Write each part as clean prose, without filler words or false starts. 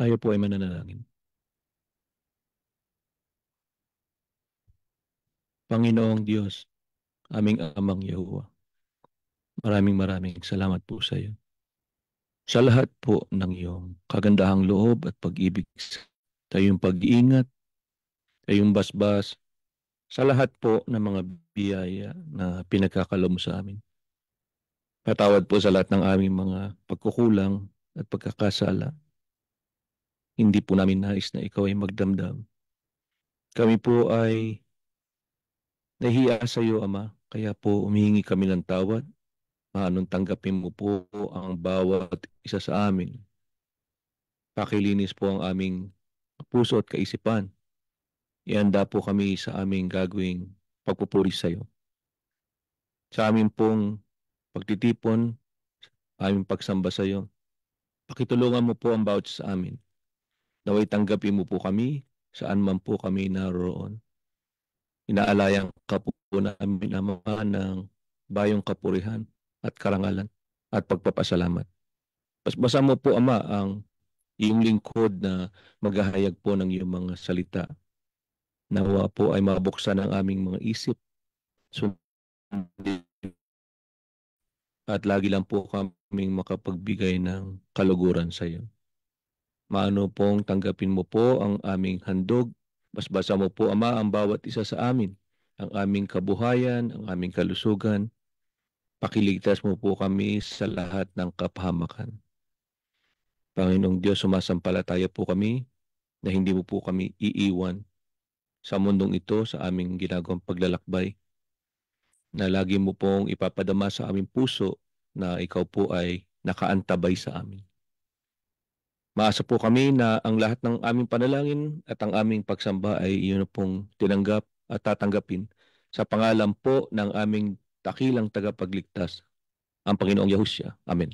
Tayo po ay mananalangin. Panginoong Diyos, aming Amang Yahuwah, maraming salamat po sa iyo. Sa lahat po ng iyong kagandahang loob at pag-ibig, sa iyong pag-iingat, sa iyong basbas, sa lahat po ng mga biyaya na pinagkakalob mo sa amin. Patawad po sa lahat ng aming mga pagkukulang at pagkakasala. Hindi po namin nais na ikaw ay magdamdam. Kami po ay nahihiya sa iyo, Ama, kaya po umihingi kami ng tawad. Maanong tanggapin mo po ang bawat isa sa amin. Pakilinis po ang aming puso at kaisipan. Ihanda po kami sa aming gagawing pagpupuri sa iyo. Sa amin pong pagtitipon, aming pagsamba sa iyo, pakitulungan mo po ang bawat isa sa amin. Naway tanggapin mo po kami saan man po kami naroon. Inaalayang ka po namin, Ama, ng bayong kapurihan at karangalan at pagpapasalamat. Basa mo po, Ama, ang iyong lingkod na maghahayag po ng iyong mga salita. Nawa po ay mabuksan ang aming mga isip. Sundin at lagi lang po kaming makapagbigay ng kaluguran sa iyo. Maano pong tanggapin mo po ang aming handog. Basbasa mo po, Ama, ang bawat isa sa amin, ang aming kabuhayan, ang aming kalusugan. Pakiligtas mo po kami sa lahat ng kapahamakan. Panginoong Diyos, sumasampalataya po kami na hindi mo po kami iiwan sa mundong ito, sa aming ginagawang paglalakbay, na lagi mo pong ipapadama sa aming puso na ikaw po ay nakaantabay sa amin. Maasa po kami na ang lahat ng aming panalangin at ang aming pagsamba ay iyon pong tinanggap at tatanggapin sa pangalan po ng aming dakilang tagapagligtas, ang Panginoong Yahushua. Amen.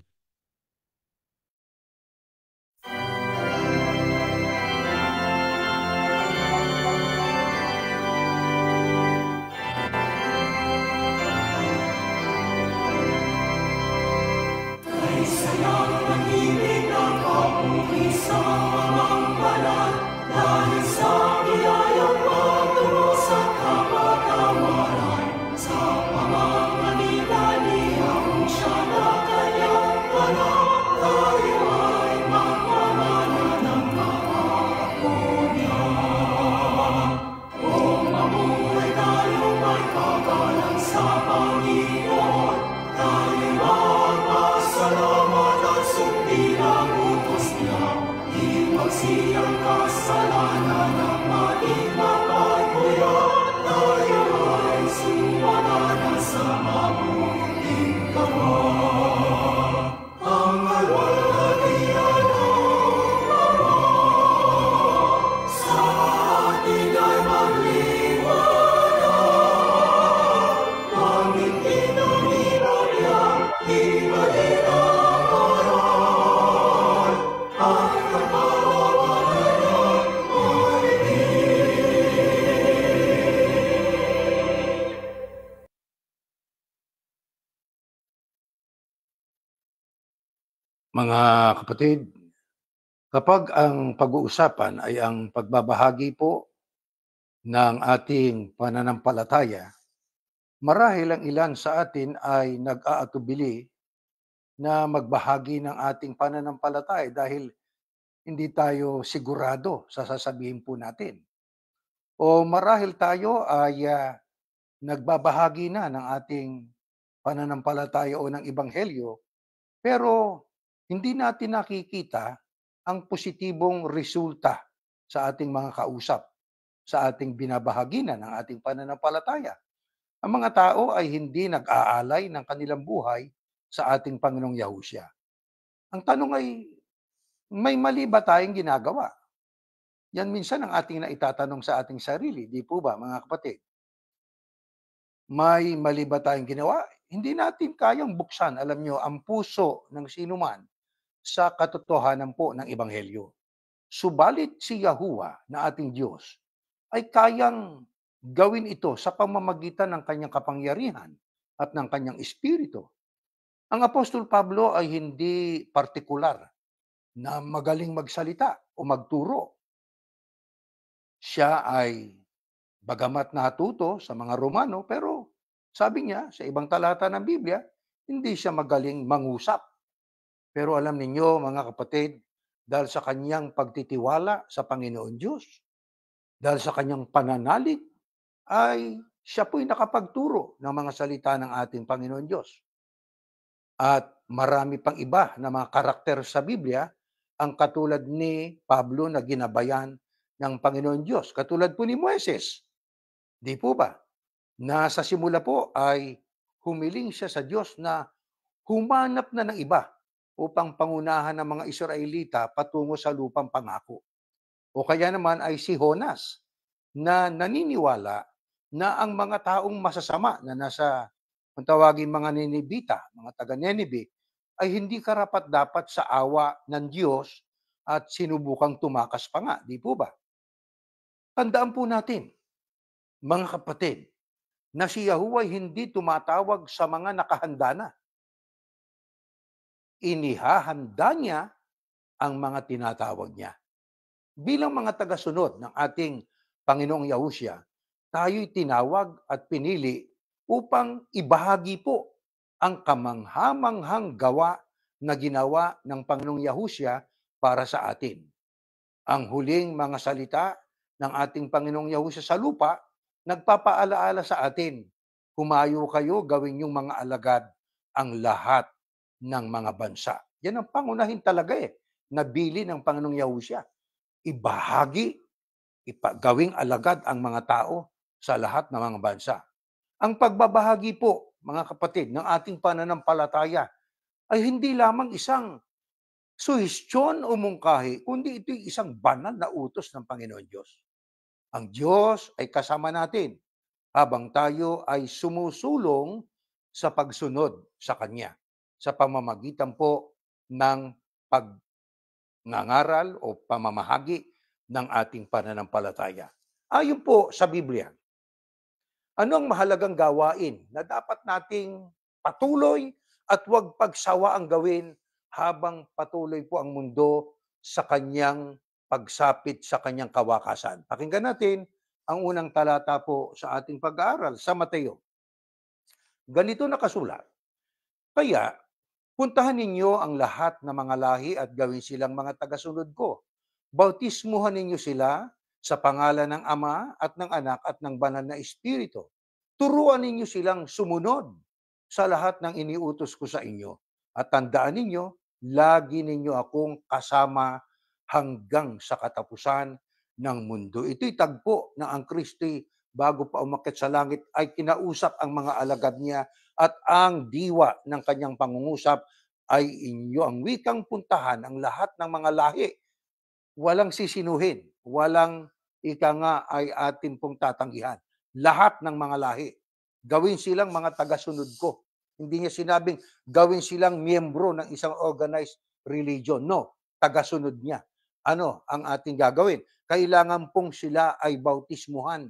Mga kapatid, kapag ang pag-uusapan ay ang pagbabahagi po ng ating pananampalataya, marahil ang ilan sa atin ay nag-aatubili na magbahagi ng ating pananampalataya dahil hindi tayo sigurado sa sasabihin po natin. O marahil tayo ay nagbabahagi na ng ating pananampalataya o ng ebanghelyo, pero hindi natin nakikita ang positibong resulta sa ating mga kausap, sa ating binabahagi na ng ating pananampalataya. Ang mga tao ay hindi nag-aalay ng kanilang buhay sa ating Panginoong Yahushua. Ang tanong ay, may mali ba tayong ginagawa? Yan minsan ang ating naitatanong sa ating sarili, di po ba mga kapatid? May mali ba tayong ginawa? Hindi natin kayang buksan, alam nyo, ang puso ng sinuman sa katotohanan po ng Ebanghelyo. Subalit si Yahuwah na ating Diyos ay kayang gawin ito sa pamamagitan ng kanyang kapangyarihan at ng kanyang espiritu. Ang Apostol Pablo ay hindi partikular na magaling magsalita o magturo. Siya ay bagamat natuto sa mga Romano, pero sabi niya sa ibang talata ng Biblia, hindi siya magaling mangusap. Pero alam ninyo, mga kapatid, dahil sa kanyang pagtitiwala sa Panginoon Diyos, dahil sa kanyang pananalig, ay siya po'y nakapagturo ng mga salita ng ating Panginoon Diyos. At marami pang iba na mga karakter sa Biblia ang katulad ni Pablo na ginabayan ng Panginoon Diyos. Katulad po ni Moises, di po ba? Na sa simula po ay humiling siya sa Diyos na humanap na ng iba upang pangunahan ng mga Israelita patungo sa lupang pangako. O kaya naman ay si Jonas na naniniwala na ang mga taong masasama na nasa kung tawagin mga Ninibita, mga taga Ninibe, ay hindi karapat-dapat sa awa ng Diyos at sinubukang tumakas pa nga, di po ba? Tandaan po natin, mga kapatid, na si Yahuwah ay hindi tumatawag sa mga nakahanda na. Inihahanda niya ang mga tinatawag niya. Bilang mga tagasunod ng ating Panginoong Yahushua, tayo'y tinawag at pinili upang ibahagi po ang kamanghamanghang gawa na ginawa ng Panginoong Yahushua para sa atin. Ang huling mga salita ng ating Panginoong Yahushua sa lupa, nagpapaalaala sa atin, humayo kayo, gawin yung mga alagad ang lahat ng mga bansa. Yan ang pangunahin talaga na bili ng Panginoong Yahushua. Ibahagi, gawing alagad ang mga tao sa lahat ng mga bansa. Ang pagbabahagi po, mga kapatid, ng ating pananampalataya ay hindi lamang isang suhestyon o mungkahi, kundi ito'y isang banal na utos ng Panginoon Diyos. Ang Diyos ay kasama natin habang tayo ay sumusulong sa pagsunod sa Kanya sa pamamagitan po ng pagngangaral o pamamahagi ng ating pananampalataya. Ayon po sa Biblia, ano ang mahalagang gawain na dapat nating patuloy at huwag pagsawa ang gawin habang patuloy po ang mundo sa kanyang pagsapit sa kanyang kawakasan? Pakinggan natin ang unang talata po sa ating pag-aaral sa Mateo. Ganito nakasulat, kaya puntahan ninyo ang lahat ng mga lahi at gawin silang mga tagasunod ko. Bautismuhan ninyo sila sa pangalan ng Ama at ng Anak at ng Banal na Espiritu. Turuan ninyo silang sumunod sa lahat ng iniutos ko sa inyo. At tandaan ninyo, lagi ninyo akong kasama hanggang sa katapusan ng mundo. Ito'y tagpo na ang Kristo'y bago pa umakyat sa langit ay kinausap ang mga alagad niya at ang diwa ng kanyang pangungusap ay inyo ang wikang puntahan ang lahat ng mga lahi. Walang sisinuhin, walang ika nga ay atin pong tatanggihan. Lahat ng mga lahi. Gawin silang mga tagasunod ko. Hindi niya sinabing gawin silang miyembro ng isang organized religion. No, tagasunod niya. Ano ang ating gagawin? Kailangan pong sila ay bautismuhan.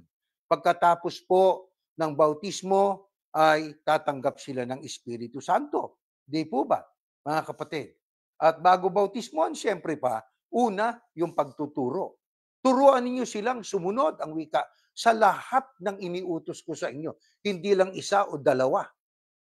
Pagkatapos po ng bautismo ay tatanggap sila ng Espiritu Santo. Di po ba, mga kapatid? At bago bautismuhan, siyempre pa, una, yung pagtuturo. Turuan ninyo silang sumunod ang wika sa lahat ng iniutos ko sa inyo. Hindi lang isa o dalawa,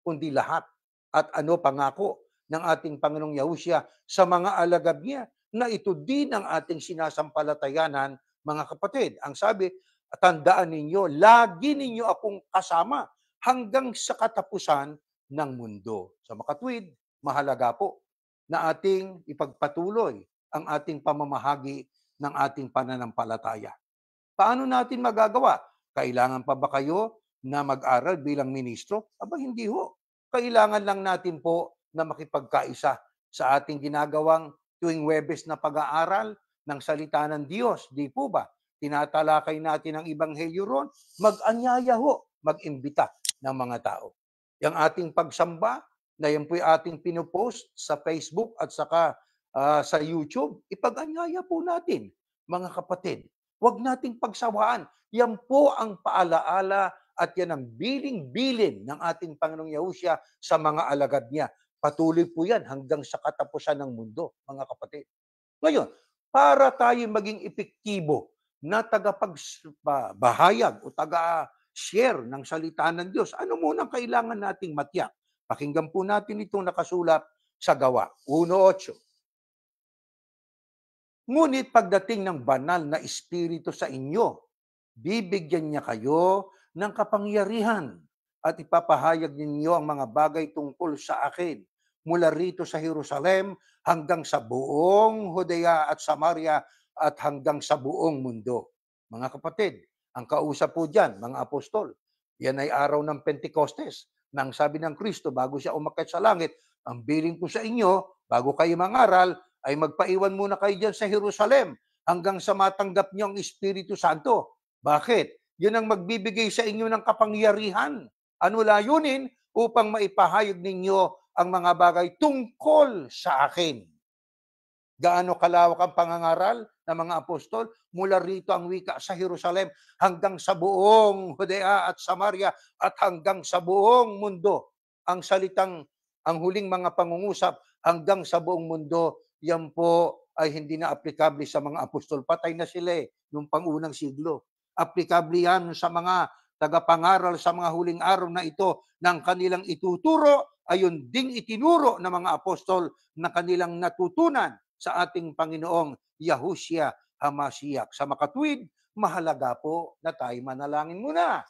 kundi lahat. At ano pangako ng ating Panginoong Yahushua sa mga alagad niya na ito din ang ating sinasampalatayanan, mga kapatid. Ang sabi, tandaan ninyo, lagi ninyo akong kasama hanggang sa katapusan ng mundo. Sa makatwid, mahalaga po na ating ipagpatuloy ang ating pamamahagi ng ating pananampalataya. Paano natin magagawa? Kailangan pa ba kayo na mag-aral bilang ministro? Aba, hindi ho. Kailangan lang natin po na makipagkaisa sa ating ginagawang tuwing Webes na pag-aaral ng salita ng Diyos. Di po ba? Tinatalakay natin ang Ebanghelyo ron. Mag-anyaya ho, mag-imbita ng mga tao. Yung ating pagsamba, na yan po'y ating pinupost sa Facebook at saka sa YouTube, ipag-anyaya po natin, mga kapatid. Huwag nating pagsawaan. Yan po ang paalaala at yan ang biling-bilin ng ating Panginoong Yahushua sa mga alagad niya. Patuloy po yan hanggang sa katapusan ng mundo, mga kapatid. Ngayon, para tayo maging epektibo na tagapagbahayag o taga-share ng salita ng Diyos, ano muna ang kailangan nating matiyak? Pakinggan po natin itong nakasulat sa Gawa 1:8. Ngunit pagdating ng banal na Espiritu sa inyo, bibigyan niya kayo ng kapangyarihan at ipapahayag ninyo ang mga bagay tungkol sa akin mula rito sa Jerusalem hanggang sa buong Judea at Samaria at hanggang sa buong mundo. Mga kapatid, ang kausap po dyan, mga apostol, yan ay araw ng Pentecostes. Nang sabi ng Kristo bago siya umakyat sa langit, ang bilin ko sa inyo, bago kayo mangaral, ay magpaiwan muna kayo dyan sa Jerusalem hanggang sa matanggap niyo ang Espiritu Santo. Bakit? Yun ang magbibigay sa inyo ng kapangyarihan. Ano layunin? Upang maipahayag ninyo ang mga bagay tungkol sa akin. Gaano kalawak ang pangangaral ng mga apostol? Mula rito ang wika sa Jerusalem hanggang sa buong Judea at Samaria at hanggang sa buong mundo. Ang salitang, ang huling mga pangungusap hanggang sa buong mundo, yan po ay hindi na aplikable sa mga apostol. Patay na sila noong pangunang siglo. Aplikable yan sa mga tagapangaral sa mga huling araw na ito ng kanilang ituturo, ayon ding itinuro ng mga apostol na kanilang natutunan sa ating Panginoong Yahushua HaMashiach. Sa makatuwid, mahalaga po na tayo manalangin muna.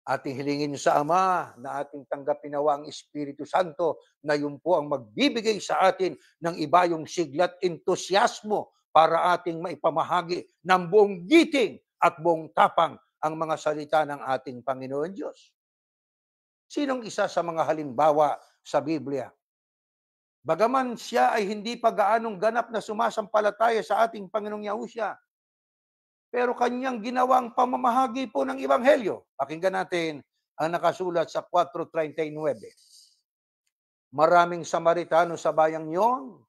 Ating hilingin sa Ama na ating tanggapin nawa ang Espiritu Santo na yun po ang magbibigay sa atin ng ibayong siglat, entusiasmo para ating maipamahagi ng buong giting at buong tapang ang mga salita ng ating Panginoon Diyos. Sinong isa sa mga halimbawa sa Biblia? Bagaman siya ay hindi pa gaanong ganap na sumasampalataya sa ating Panginoong Yahushua, pero kanyang ginawang pamamahagi po ng Ebanghelyo. Pakinggan natin ang nakasulat sa 4:39. Maraming Samaritano sa bayang yon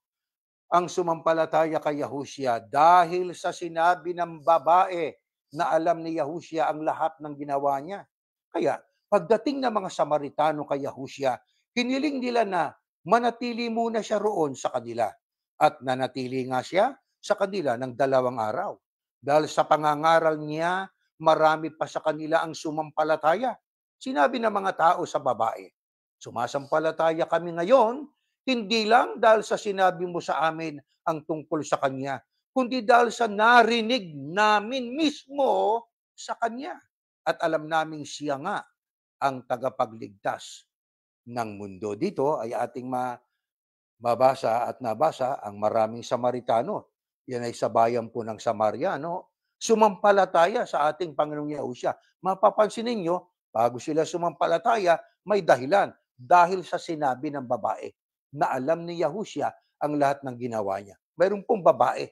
ang sumampalataya kay Yahushua dahil sa sinabi ng babae na alam ni Yahushua ang lahat ng ginawa niya. Kaya, pagdating ng mga Samaritano kay Yahushua, hiniling nila na manatili muna siya roon sa kanila. At nanatili nga siya sa kanila ng 2 araw. Dahil sa pangangaral niya, marami pa sa kanila ang sumampalataya. Sinabi ng mga tao sa babae, sumasampalataya kami ngayon, hindi lang dahil sa sinabi mo sa amin ang tungkol sa Kanya, kundi dahil sa narinig namin mismo sa Kanya. At alam naming siya nga ang tagapagligtas ng mundo. Dito ay ating mabasa at nabasa ang maraming Samaritano. Yan ay sa bayan po ng Samaria, sumampalataya sa ating Panginoong Yahushua. Mapapansin ninyo, bago sila sumampalataya, may dahilan. Dahil sa sinabi ng babae na alam ni Yahushua ang lahat ng ginawa niya. Mayroon pong babae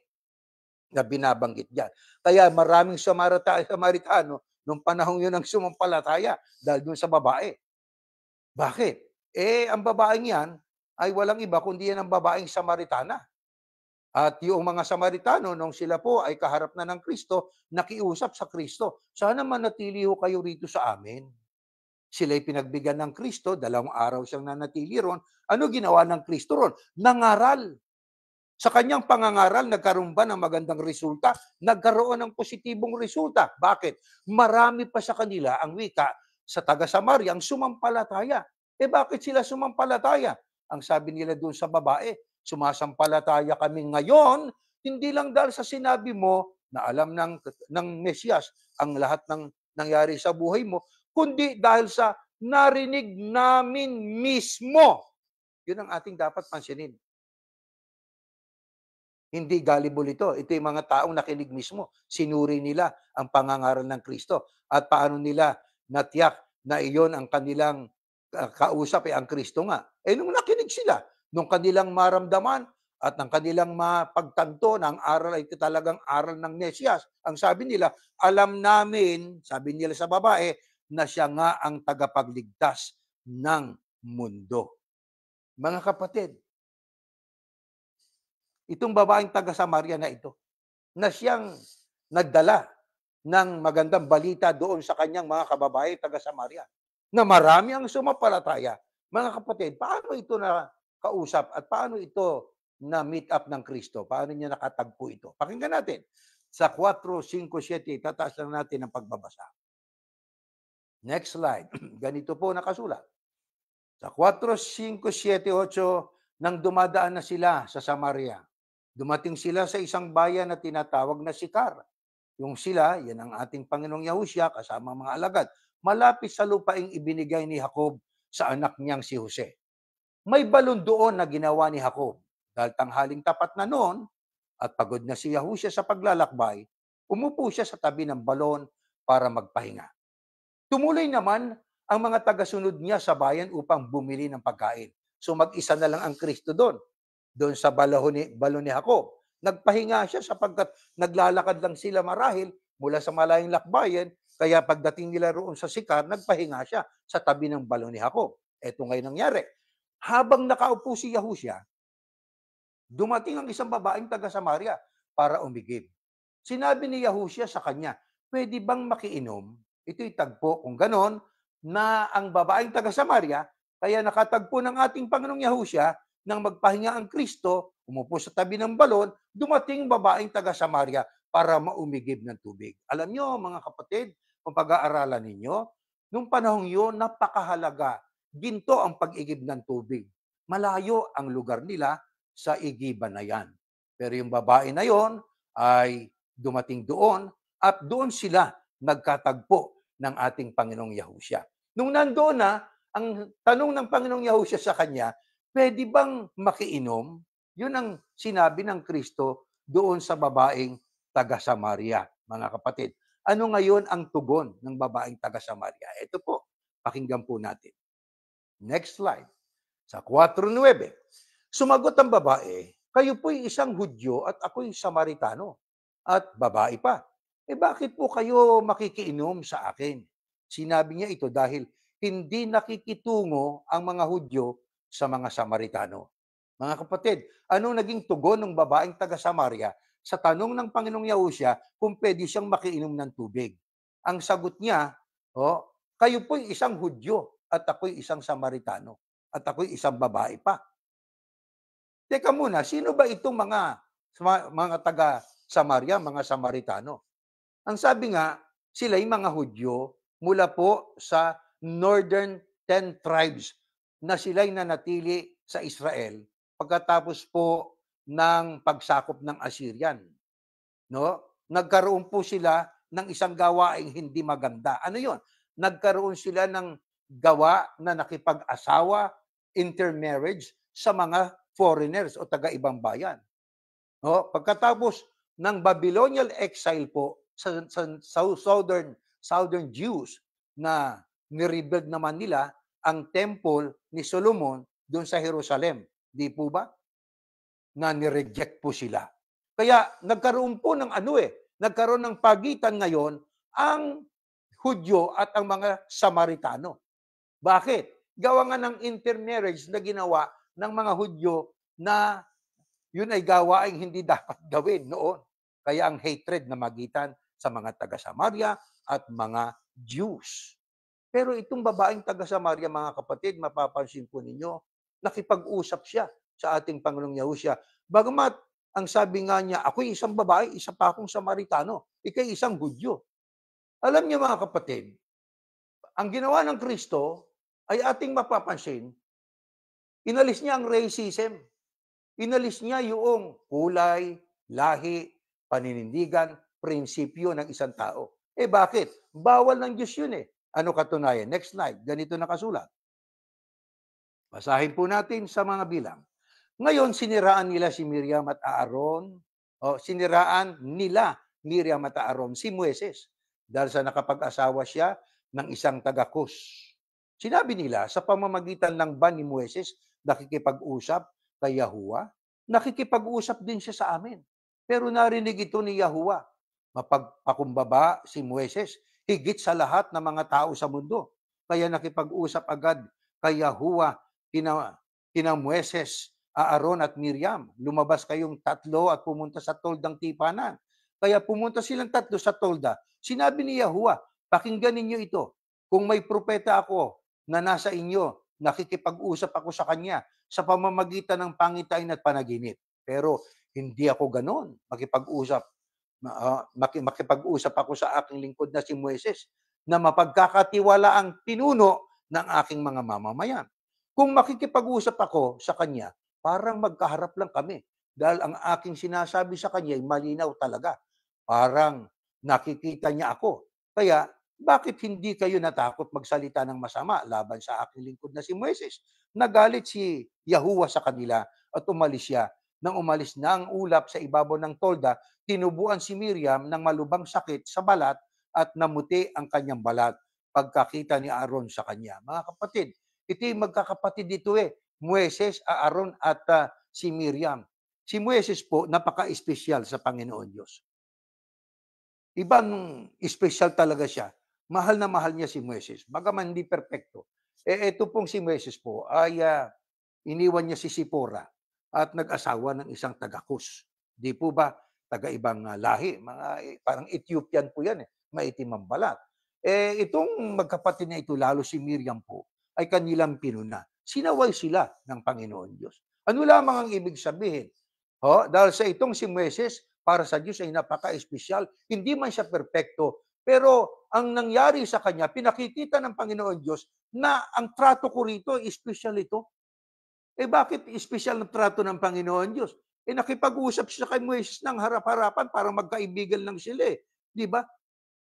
na binabanggit diyan. Kaya maraming Samaritano nung panahon yun ang sumampalataya dahil dun sa babae. Bakit? Ang babaeng yan ay walang iba kundi yan ang babaeng Samaritana. At yung mga Samaritano, nung sila po ay kaharap na ng Kristo, nakiusap sa Kristo, sana manatili ho kayo rito sa amin. Sila'y pinagbigyan ng Kristo, 2 araw siyang nanatili ron. Ano ginawa ng Kristo ron? Nangaral. Sa kanyang pangangaral, nagkaroon ba ng magandang resulta? Nagkaroon ng positibong resulta. Bakit? Marami pa sa kanila ang wika sa taga-Samaria ang sumampalataya. Bakit sila sumampalataya? Ang sabi nila doon sa babae, sumasampalataya kami ngayon, hindi lang dahil sa sinabi mo na alam ng Mesiyas ang lahat ng nangyari sa buhay mo, kundi dahil sa narinig namin mismo. Yun ang ating dapat pansinin. Hindi gullible ito. Ito yung mga taong nakinig mismo. Sinuri nila ang pangangaral ng Kristo. At paano nila natiyak na iyon ang kanilang kausap ang Kristo nga. Nung nakinig sila, nung kanilang maramdaman at ng kanilang mapagtanto na ang aral ay talagang aral ng Mesiyas, ang sabi nila, alam namin, sabi nila sa babae, na siya nga ang tagapagligtas ng mundo. Mga kapatid, itong babaeng taga-Samaria na ito, na siyang nagdala ng magandang balita doon sa kanyang mga kababae taga-Samaria, na marami ang sumampalataya. Mga kapatid, paano ito na kausap at paano ito na meet up ng Kristo. Paano niya nakatagpo ito? Pakinggan natin. Sa 4, 5, 7, tataas lang natin ang pagbabasa. Next slide. Ganito po nakasulat. Sa 4, 5, 7, 8, nang dumadaan na sila sa Samaria, dumating sila sa isang bayan na tinatawag na Sikar. Yung sila, yan ang ating Panginoong Yahusya kasama mga alagad. Malapit sa lupaing ibinigay ni Jacob sa anak niyang si Jose. May balon doon na ginawa ni Jacob. Dahil tanghaling tapat na noon at pagod na si Yahusya sa paglalakbay, umupo siya sa tabi ng balon para magpahinga. Tumuloy naman ang mga tagasunod niya sa bayan upang bumili ng pagkain. So mag-isa na lang ang Kristo doon sa balon ni Jacob. Nagpahinga siya sapagkat naglalakad lang sila marahil mula sa malayong lakbayan, kaya pagdating nila roon sa Sikar, nagpahinga siya sa tabi ng balon ni Jacob. Ito ngayon nangyari. Habang nakaupo si Yahusya, dumating ang isang babaeng taga Samaria para umigib. Sinabi ni Yahusya sa kanya, pwede bang makiinom? Ito'y tagpo kung ganon na ang babaeng taga Samaria, kaya nakatagpo ng ating Panginoong Yahusya nang magpahinga ang Kristo, umupo sa tabi ng balon, dumating babaeng taga Samaria para maumigib ng tubig. Alam nyo mga kapatid, kung pag-aaralan ninyo, nung panahong yun, napakahalaga. Ginto ang pag-igib ng tubig. Malayo ang lugar nila sa igiban na yan. Pero yung babae na yon ay dumating doon at doon sila nagkatagpo ng ating Panginoong Yahusya. Nung nandoon na, ang tanong ng Panginoong Yahusya sa kanya, pwede bang makiinom? Yun ang sinabi ng Kristo doon sa babaeng taga-Samaria, mga kapatid. Ano ngayon ang tugon ng babaeng taga-Samaria? Ito po, pakinggan po natin. Next slide. Sa 4:9, sumagot ang babae, kayo po'y isang Hudyo at ako'y Samaritano. At babae pa, bakit po kayo makikiinom sa akin? Sinabi niya ito dahil hindi nakikitungo ang mga Hudyo sa mga Samaritano. Mga kapatid, anong naging tugon ng babaeng taga-Samaria sa tanong ng Panginoong Yahusya kung pwede siyang makiinom ng tubig? Ang sagot niya, kayo po'y isang Hudyo at ako'y isang Samaritano at ako'y isang babae pa. Teka muna, sino ba itong mga taga-Samaria, mga Samaritano? Ang sabi nga, sila'y mga Hudyo mula po sa northern 10 tribes na sila'y nanatili sa Israel pagkatapos po ng pagsakop ng Assyrian. No? Nagkaroon po sila ng isang gawaing hindi maganda. Ano yon? Nagkaroon sila ng gawa na nakipag-asawa, intermarriage sa mga foreigners o taga-ibang bayan. No? Pagkatapos ng Babylonian exile po sa southern Jews na nirebuild naman nila ang temple ni Solomon doon sa Jerusalem. Di po ba? Na nireject po sila. Kaya nagkaroon po ng nagkaroon ng pagitan ngayon ang Hudyo at ang mga Samaritano. Bakit? Gawa nga ng intermarriage na ginawa ng mga Hudyo na yun ay gawaing hindi dapat gawin noon. Kaya ang hatred na magitan sa mga taga-Samaria at mga Jews. Pero itong babaeng taga-Samaria, mga kapatid, mapapansin po ninyo, nakipag-usap siya sa ating Panginoong Yahusya. Bagamat ang sabi nga niya, ako'y isang babae, isa pa akong Samaritano, ikay isang Hudyo. Alam niyo mga kapatid, ang ginawa ng Kristo ay ating mapapansin, inalis niya ang racism. Inalis niya yung kulay, lahi, paninindigan, prinsipyo ng isang tao. Bakit? Bawal ng Diyos yun Ano katunayan? Next slide. Ganito nakasulat. Basahin po natin sa mga bilang. Ngayon, siniraan nila si Miriam at Aaron, siniraan nila Miriam at Aaron si Moises dahil sa nakapag-asawa siya ng isang taga-Kus. Sinabi nila, sa pamamagitan ng ban ni Moises, nakikipag-usap kay Yahuwah, nakikipag-usap din siya sa amin. Pero narinig ito ni Yahuwah, mapagpakumbaba si Moises, higit sa lahat ng mga tao sa mundo. Kaya nakipag-usap agad kay Yahuwah, kina Moises, Aaron at Miriam. Lumabas kayong tatlo at pumunta sa toldang tipanan. Kaya pumunta silang tatlo sa tolda. Sinabi ni Yahuwah, pakinggan ninyo ito. Kung may propeta ako na nasa inyo, nakikipag-usap ako sa kanya sa pamamagitan ng pangitain at panaginip. Pero hindi ako gano'n, makipag-usap ako sa aking lingkod na si Moises na mapagkakatiwalaang pinuno ng aking mga mamamayan. Kung makikipag-usap ako sa kanya, parang magkaharap lang kami dahil ang aking sinasabi sa kanya ay malinaw talaga. Parang nakikita niya ako. Kaya bakit hindi kayo natakot magsalita ng masama laban sa aking lingkod na si Moises? Nagalit si Yahuwah sa kanila at umalis siya. Nang umalis na ang ulap sa ibabaw ng tolda, tinubuan si Miriam ng malubhang sakit sa balat at namuti ang kanyang balat pagkakita ni Aaron sa kanya. Mga kapatid, ito yung magkakapatid dito Moises, Aaron at si Miriam. Si Moises po, napaka-espesyal sa Panginoon Diyos. Ibang espesyal talaga siya. Mahal na mahal niya si Moises. Bagaman hindi perpekto. Ito pong si Moises po ay iniwan niya si Sipora at nag-asawa ng isang taga-Kus. Di po ba? Taga-ibang lahi. Parang Ethiopian po yan maitim ang balat. Itong magkapatid na ito, lalo si Miriam po, ay kanilang pinuna. Sinaway sila ng Panginoon Diyos. Ano lamang ang ibig sabihin? Dahil sa itong si Moises, para sa Diyos ay napaka-espesyal. Hindi man siya perpekto, pero ang nangyari sa kanya, pinakikita ng Panginoon Diyos na ang trato ko rito, espesyal ito. Bakit espesyal na trato ng Panginoon Diyos? Nakipag-usap siya kay Moises ng harap-harapan para magkaibigan lang sila Di ba?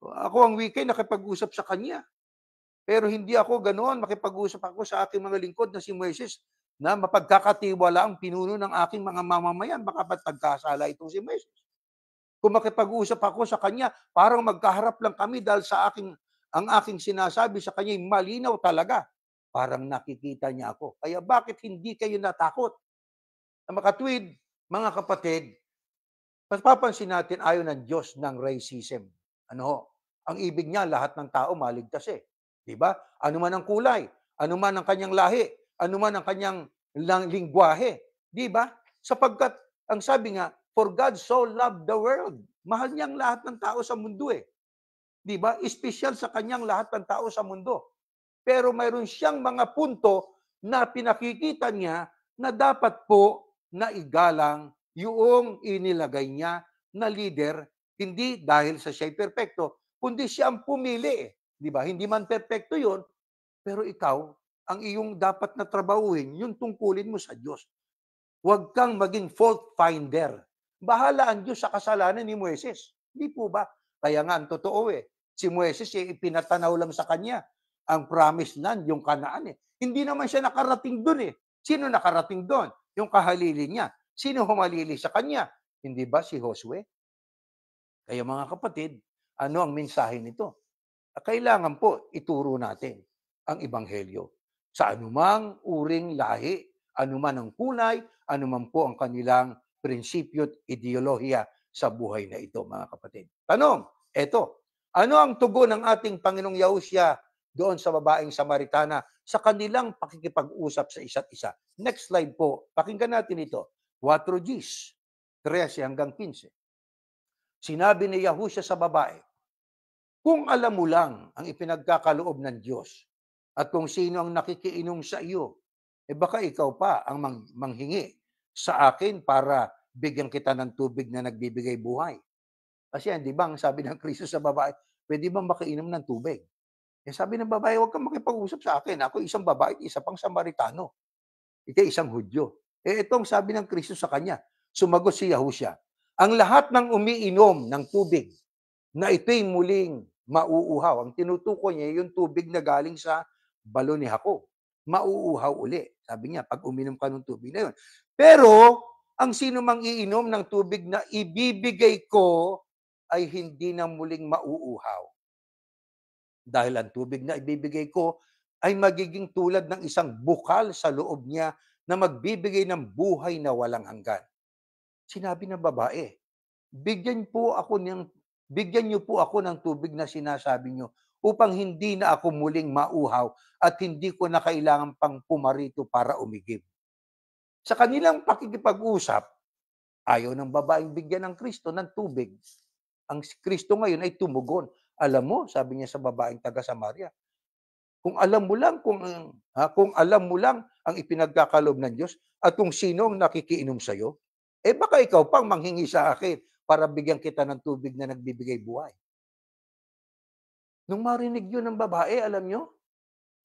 Ako ang weekend nakipag-usap sa kanya. Pero hindi ako ganoon, makipag-usap ako sa aking mga lingkod na si Moises na mapagkakatiwala ang pinuno ng aking mga mamamayan. Baka ba't pagkasala itong si Moises? Kung makipag-usap ako sa kanya, parang magkaharap lang kami dahil ang aking sinasabi sa kanya malinaw talaga. Parang nakikita niya ako. Kaya bakit hindi kayo natakot? Na makatwid, mga kapatid, papapansin natin ayaw ng Diyos ng racism. Ang ibig niya, lahat ng tao maligtas Di ba? Ano man ang kulay, ano man ang kanyang lahi, ano man ang kanyang lingwahe. Di ba? Sapagkat, ang sabi nga, for God so loved the world. Mahal niya ang lahat ng tao sa mundo Di ba? Espesyal sa kanyang lahat ng tao sa mundo. Pero mayroon siyang mga punto na pinakikita niya na dapat po na igalang yung inilagay niya na leader, hindi dahil sa siya'y perpekto, kundi siya ang pumili. Di ba? Hindi man perpekto yun, pero ikaw, ang iyong dapat na trabahuhin, yung tungkulin mo sa Diyos. Huwag kang maging fault finder. Bahala ang Diyos sa kasalanan ni Moises. Di po ba? Kaya nga, ang totoo si Moises ipinatanaw lang sa kanya ang promised land, yung Kanaan Hindi naman siya nakarating doon Sino nakarating doon? Yung kahalili niya. Sino humalili sa kanya? Hindi ba si Josue? Kaya mga kapatid, ano ang mensahe nito? Kailangan po ituro natin ang Ebanghelyo. Sa anumang uring lahi, anuman ang kulay, anuman po ang kanilang prinsipyo at ideolohiya sa buhay na ito, mga kapatid. Tanong, eto, ano ang tugon ng ating Panginoong Yahushua doon sa babaeng Samaritana sa kanilang pakikipag-usap sa isa't isa? Next slide po, pakinggan natin ito. 4 Gs, 13 hanggang 15. Sinabi ni Yahushua sa babae, kung alam mo lang ang ipinagkakaloob ng Diyos at kung sino ang nakikiinom sa iyo, baka ikaw pa ang manghingi sa akin para bigyan kita ng tubig na nagbibigay buhay. Kasi di ba, ang sabi ng Kristo sa babae, pwede bang makainom ng tubig? Sabi ng babae, huwag kang makipag-usap sa akin. Ako isang babae, isa pang Samaritano. Ikaw isang Hudyo. Itong sabi ng Kristo sa kanya, sumagot si Yahushua, ang lahat ng umiinom ng tubig na ito'y muling mauuhaw. Ang tinutukoy niya, yung tubig na galing sa balon ni Jacob. Mauuhaw uli. Sabi niya, pag uminom ka ng tubig na yun. Pero, ang sino mang iinom ng tubig na ibibigay ko ay hindi na muling mauuhaw. Dahil ang tubig na ibibigay ko ay magiging tulad ng isang bukal sa loob niya na magbibigay ng buhay na walang hanggan. Sinabi ng babae, bigyan niyo po ako ng tubig na sinasabi niyo upang hindi na ako muling mauhaw at hindi ko na kailangan pang pumarito para umigib. Sa kanilang pakikipag-usap, ayaw ng babaeng bigyan ng Kristo ng tubig. Ang Kristo ngayon ay tumugon. Alam mo, sabi niya sa babaeng taga Samaria, kung alam mo lang ang ipinagkakaloob ng Diyos at kung sino ang nakikiinom sa iyo, Eh baka ikaw pang manghingi sa akin para bigyan kita ng tubig na nagbibigay buhay. Nung marinig yun ng babae, alam nyo,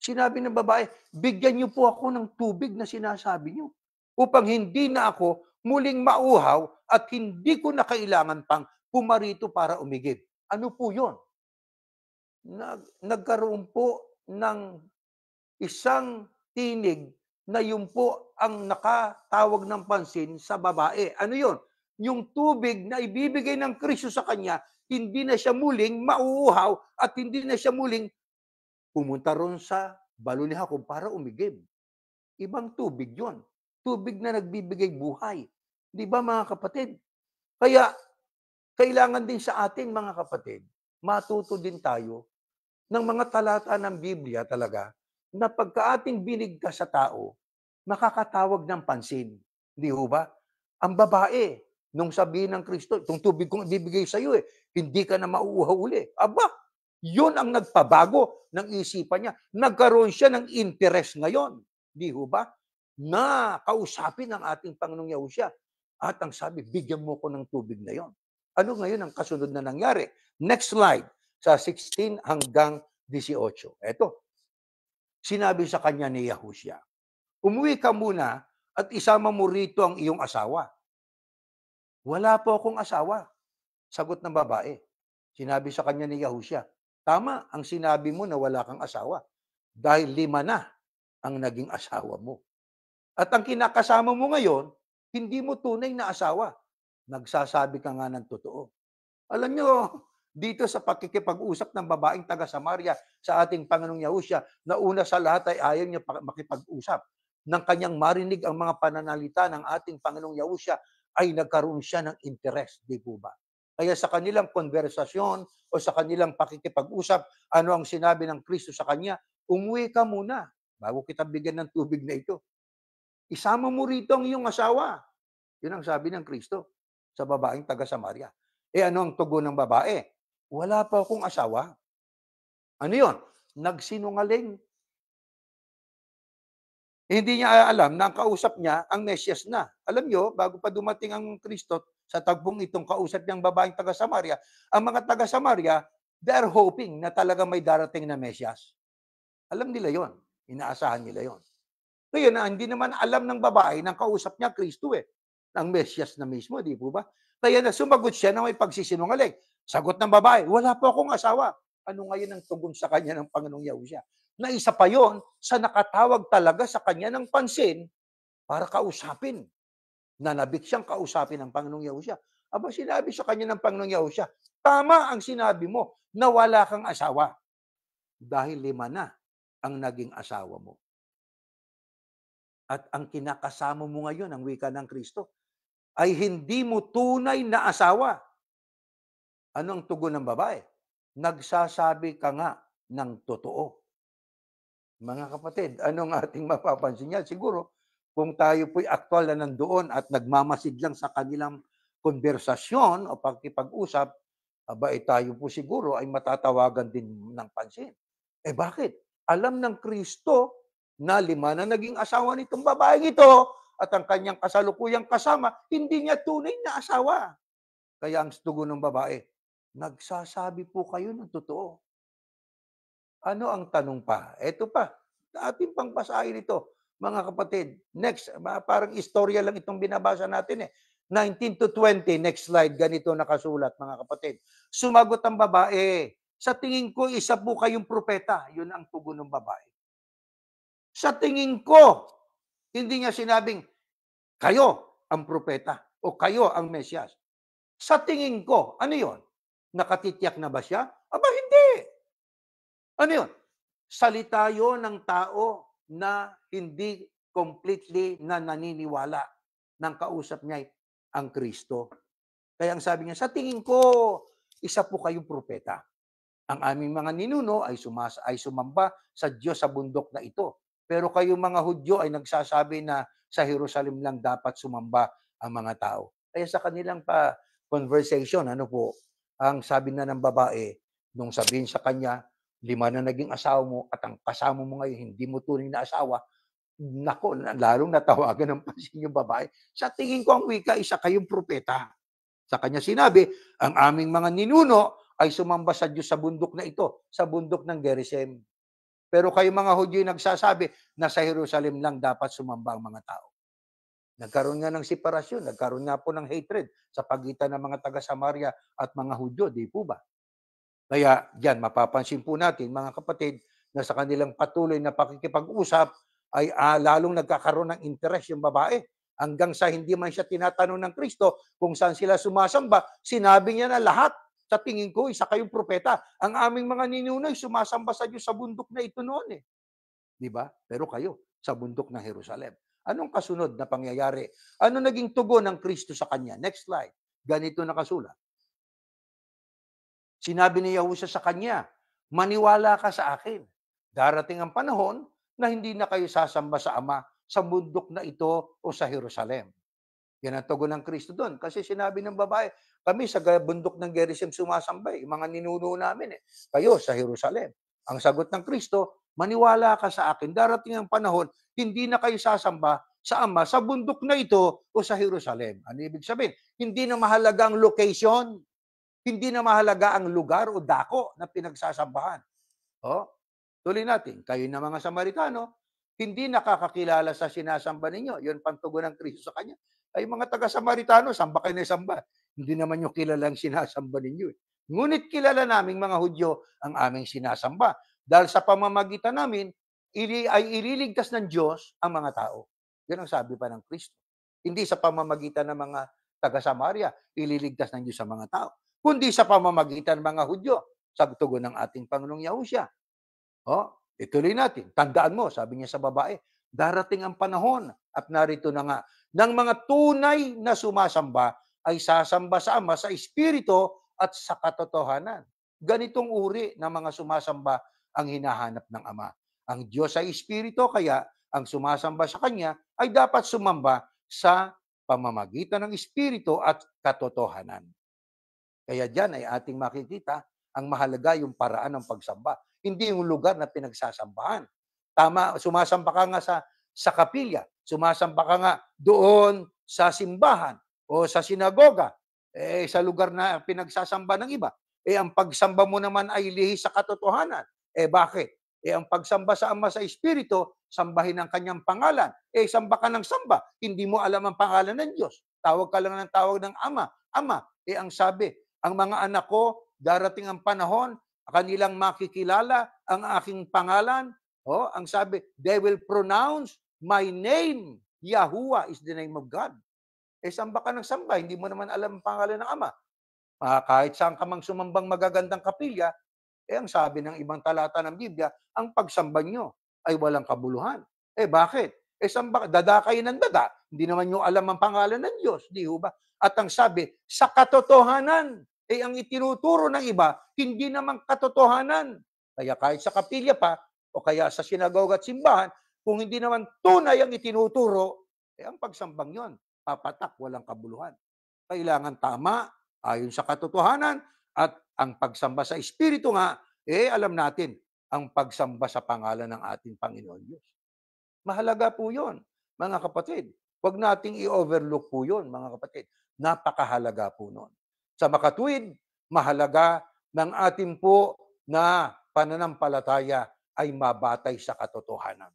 sinabi ng babae, bigyan niyo po ako ng tubig na sinasabi niyo upang hindi na ako muling mauhaw at hindi ko na kailangan pang pumarito para umigib. Ano po yun? Nagkaroon po ng isang tinig na yun po ang nakatawag ng pansin sa babae. Ano yun? Yung tubig na ibibigay ng Kristo sa kanya, hindi na siya muling mauuhaw at hindi na siya muling pumunta ron sa balon ni Jacob para umigib. Ibang tubig yon. Tubig na nagbibigay buhay. Di ba mga kapatid? Kaya kailangan din sa atin mga kapatid, matuto din tayo ng mga talata ng Biblia talaga na pagka ating binigkas sa tao, makakatawag ng pansin. Di ho ba? Ang babae, nung sabihin ng Kristo, itong tubig kong ibibigay sa iyo, hindi ka na mauuhaw uli. Aba, yun ang nagpabago ng isipan niya. Nagkaroon siya ng interest ngayon. Di ho ba? Na kausapin ang ating Panginoong Yahushua. At ang sabi, bigyan mo ko ng tubig na yon. Ano ngayon ang kasunod na nangyari? Next slide, sa 16 hanggang 18. Eto, sinabi sa kanya ni Yahushua, umuwi ka muna at isama mo rito ang iyong asawa. Wala po akong asawa, sagot ng babae. Sinabi sa kanya ni Yahushua, tama ang sinabi mo na wala kang asawa dahil 5 na ang naging asawa mo. At ang kinakasama mo ngayon, hindi mo tunay na asawa. Nagsasabi ka nga ng totoo. Alam nyo, dito sa pakikipag-usap ng babaeng taga-Samaria sa ating Panginoong Yahushua, na una sa lahat ay ayaw niya makipag-usap. Nang kanyang marinig ang mga pananalita ng ating Panginoong Yahushua, ay nagkaroon siya ng interest, di po ba? Kaya sa kanilang konversasyon o sa kanilang pakikipag-usap, ano ang sinabi ng Kristo sa kanya? Umuwi ka muna bago kita bigyan ng tubig na ito. Isama mo rito ang iyong asawa. Yun ang sabi ng Kristo sa babaeng taga-Samaria. Eh ano ang tugon ng babae? Wala pa akong asawa. Ano yun? Nagsinungaling. Hindi niya alam na ang kausap niya ang Mesyas na. Alam niyo, bago pa dumating ang Kristo, sa tagpong itong kausap niyang babaeng taga-Samaria, ang mga taga-Samaria, they're hoping na talaga may darating na Mesyas. Alam nila yon. Inaasahan nila yon. Ngayon, hindi naman alam ng babae ng kausap niya Kristo eh. Ang Mesyas na mismo, di po ba? Kaya na sumagot siya na may pagsisinungaling. Sagot ng babae, wala po akong asawa. Ano ngayon ang tugon sa kanya ng Panginoong Yahushua? Na isa pa yon sa nakatawag talaga sa kanya ng pansin para kausapin. Nanabik siyang kausapin ng Panginoong Yahushua. Aba, sinabi sa kanya ng Panginoong Yahushua, tama ang sinabi mo na wala kang asawa dahil 5 na ang naging asawa mo. At ang kinakasama mo ngayon, ang wika ng Kristo, ay hindi mo tunay na asawa. Ano ang tugon ng babae? Nagsasabi ka nga ng totoo. Mga kapatid, anong ating mapapansin niya? Siguro, kung tayo po'y aktual na nandoon at nagmamasid lang sa kanilang konversasyon o pagkipag-usap, tayo po siguro ay matatawagan din ng pansin. Eh bakit? Alam ng Kristo na 5 na naging asawa nitong babaeng ito at ang kanyang kasalukuyang kasama, hindi niya tunay na asawa. Kaya ang tugon ng babae, nagsasabi po kayo ng totoo. Ano ang tanong pa? Ito pa, ating pangbasahin ito, mga kapatid. Next, parang istorya lang itong binabasa natin eh. 19 to 20, next slide, ganito nakasulat, mga kapatid. Sumagot ang babae, sa tingin ko, isa po kayong propeta. Yun ang tugon ng babae. Sa tingin ko, hindi niya sinabing, kayo ang propeta o kayo ang Mesyas. Sa tingin ko, ano yun? Nakatitiyak na ba siya? Aba, hindi. Ano yun? Salita yun ng tao na hindi completely na naniniwala ng kausap niya ang Kristo. Kaya ang sabi niya, sa tingin ko, isa po kayong propeta. Ang aming mga ninuno ay sumamba sa Diyos sa bundok na ito. Pero kayong mga Hudyo ay nagsasabi na sa Jerusalem lang dapat sumamba ang mga tao. Kaya sa kanilang conversation, ano po, ang sabi na ng babae, nung sabihin sa kanya, 5 na naging asawa mo at ang kasama mo ngayon, hindi mo tunay na asawa, Naku, lalong natawagan ng pansin yung babae. Sa tingin ko ang wika, isa kayong propeta. Sa kanya sinabi, ang aming mga ninuno ay sumamba sa Diyos sa bundok na ito, sa bundok ng Gerizim. Pero kayo mga Hudyo nagsasabi na sa Jerusalem lang dapat sumamba ang mga tao. Nagkaroon nga ng separasyon, nagkaroon nga po ng hatred sa pagitan ng mga taga-Samaria at mga Hudyo, di po ba? Kaya diyan mapapansin po natin mga kapatid na sa kanilang patuloy na pakikipag-usap ay lalong nagkakaroon ng interes yung babae. Hanggang sa hindi man siya tinatanong ng Kristo kung saan sila sumasamba, sinabi niya na lahat. Sa tingin ko, isa kayong propeta. Ang aming mga ninunoy sumasamba sa Diyos sa bundok na ito noon eh. Di ba? Pero kayo, sa bundok ng Jerusalem. Anong kasunod na pangyayari? Ano naging tugon ng Kristo sa kanya? Next slide. Ganito nakasulat. Sinabi ni Yahushua sa kanya, maniwala ka sa akin. Darating ang panahon na hindi na kayo sasamba sa Ama sa bundok na ito o sa Jerusalem. Yan ang tugon ng Kristo doon. Kasi sinabi ng babae, kami sa bundok ng Gerizim sumasamba, mga ninuno namin. Kayo sa Jerusalem. Ang sagot ng Kristo, maniwala ka sa akin. Darating ang panahon, hindi na kayo sasamba sa Ama sa bundok na ito o sa Jerusalem. Ano ibig sabihin? Hindi na mahalaga ang location. Hindi na mahalaga ang lugar o dako na pinagsasambahan. O, tuloy natin. Kayo na mga Samaritano, hindi nakakakilala sa sinasamba ninyo. Yun pantugon ng Kristo sa kanya. Ay mga taga-Samaritano, samba kayo na samba. Hindi naman yung kilala ang sinasamba ninyo. Ngunit kilala naming mga Hudyo ang aming sinasamba. Dahil sa pamamagitan namin, ay ililigtas ng Diyos ang mga tao. Yan ang sabi pa ng Kristo. Hindi sa pamamagitan ng mga taga-Samaria, ililigtas ng Diyos ang mga tao, kundi sa pamamagitan ng mga Hudyo, sa tugon ng ating Pangulong Yahushua. Ituloy natin. Tandaan mo, sabi niya sa babae, darating ang panahon at narito na nga, ng mga tunay na sumasamba ay sasamba sa Ama sa Espiritu at sa katotohanan. Ganitong uri ng mga sumasamba ang hinahanap ng Ama. Ang Diyos ay Espiritu, kaya ang sumasamba sa Kanya ay dapat sumamba sa pamamagitan ng Espiritu at katotohanan. Kaya diyan ay ating makikita ang mahalaga yung paraan ng pagsamba, hindi yung lugar na pinagsasambahan. Tama, sumasamba ka nga sa kapilya, sumasamba ka nga doon sa simbahan o sa sinagoga, sa lugar na pinagsasamba ng iba. Ang pagsamba mo naman ay lihis sa katotohanan. Bakit? Ang pagsamba sa Ama sa Espiritu, sambahin ang kanyang pangalan. Samba ka ng samba, hindi mo alam ang pangalan ng Diyos. Tawag ka lang ng tawag ng Ama. Ama, ang sabi, ang mga anak ko, darating ang panahon, kanilang makikilala ang aking pangalan. Ang sabi, they will pronounce my name. Yahuwah is the name of God. Samba ka ng samba, hindi mo naman alam ang pangalan ng Ama. Kahit saan ka mang sumambang magagandang kapilya, ang sabi ng ibang talata ng Biblia, ang pagsamba nyo ay walang kabuluhan. Bakit? Samba, dada kayo ng dada. Hindi naman nyo alam ang pangalan ng Diyos. Di ba? At ang sabi, sa katotohanan, ang itinuturo ng iba, hindi naman katotohanan. Kaya kahit sa kapilya pa, o kaya sa sinagoga at simbahan, kung hindi naman tunay ang itinuturo, ang pagsambang yon, papatak, walang kabuluhan. Kailangan tama, ayon sa katotohanan, at ang pagsamba sa Espiritu nga, alam natin, ang pagsamba sa pangalan ng ating Panginoon Diyos. Mahalaga po yun, mga kapatid. Huwag nating i-overlook po yun, mga kapatid. Napakahalaga po nun. Sa makatuwid, mahalaga ng ating po na pananampalataya ay mabatay sa katotohanan.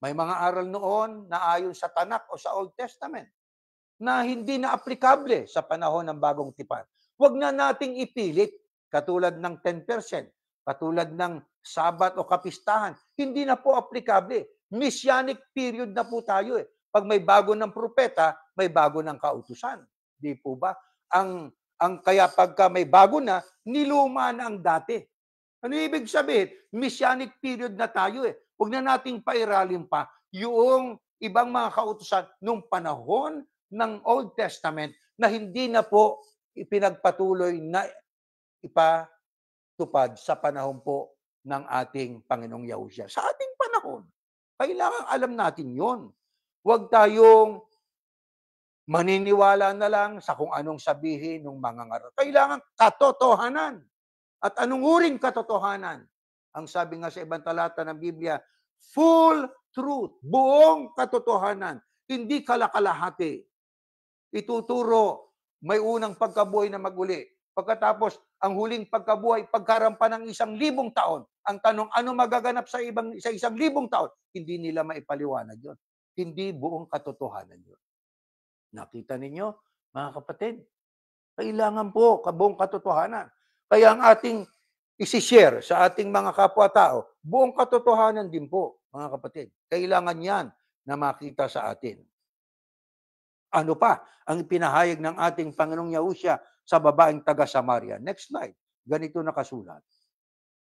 May mga aral noon na ayon sa Tanak o sa Old Testament na hindi na aplikable sa panahon ng bagong tipan. Huwag na nating ipilit, katulad ng 10%, katulad ng Sabat o kapistahan. Hindi na po aplikable. Messianic period na po tayo. Pag may bago ng propeta, may bago ng kautusan. Di po ba? Kaya pagka may bago na, niluma na ang dati. Ano ibig sabihin? Messianic period na tayo. Huwag na nating pairalim pa yung ibang mga kautusan nung panahon ng Old Testament na hindi na po ipinagpatuloy na ipatupad sa panahon po ng ating Panginoong Yahushua. Sa ating panahon, kailangan alam natin yon. Huwag tayong maniniwala na lang sa kung anong sabihin ng mga ngaral. Kailangan katotohanan. At anong uring katotohanan? Ang sabi nga sa ibang talata ng Biblia, full truth, buong katotohanan, hindi kalakalahati. Ituturo, may unang pagkabuhay na maguli. Pagkatapos, ang huling pagkabuhay, pagkarampan ng 1,000 taon. Ang tanong, ano magaganap sa 1,000 taon? Hindi nila maipaliwanag yun. Hindi buong katotohanan yun. Nakita ninyo, mga kapatid? Kailangan po buong katotohanan. Kaya ang ating isi-share sa ating mga kapwa-tao, buong katotohanan din po, mga kapatid. Kailangan yan na makita sa atin. Ano pa ang pinahayag ng ating Panginoong Yahusya sa babaeng taga-Samaria? Next slide. Ganito nakasulat.